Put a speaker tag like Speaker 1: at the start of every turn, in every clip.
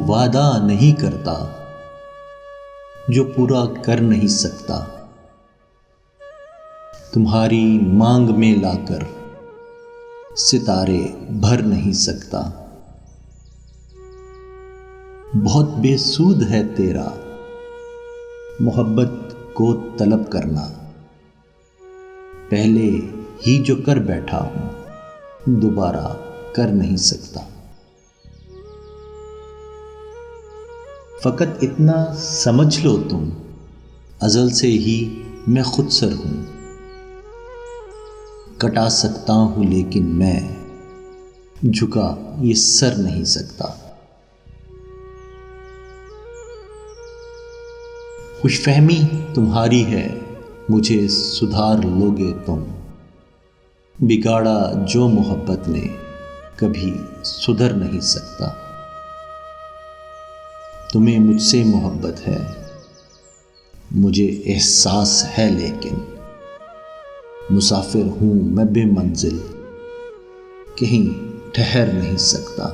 Speaker 1: वादा नहीं करता जो पूरा कर नहीं सकता। तुम्हारी मांग में लाकर सितारे भर नहीं सकता। बहुत बेसूद है तेरा मोहब्बत को तलब करना। पहले ही जो कर बैठा हूं दोबारा कर नहीं सकता। फकत इतना समझ लो तुम अज़ल से ही मैं खुद सर हूं। कटा सकता हूं लेकिन मैं झुका ये सर नहीं सकता। खुशफहमी तुम्हारी है मुझे सुधार लोगे तुम। बिगाड़ा जो मोहब्बत ने कभी सुधर नहीं सकता। तुम्हें मुझसे मोहब्बत है मुझे एहसास है लेकिन मुसाफिर हूं मैं बेमंजिल कहीं ठहर नहीं सकता।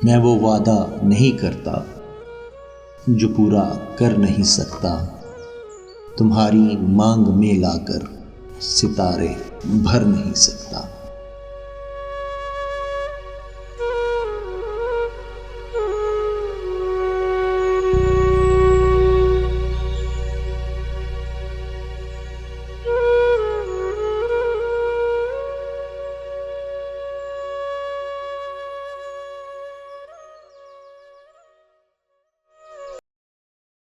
Speaker 1: मैं वो वादा नहीं करता जो पूरा कर नहीं सकता। तुम्हारी मांग में लाकर सितारे भर नहीं सकता।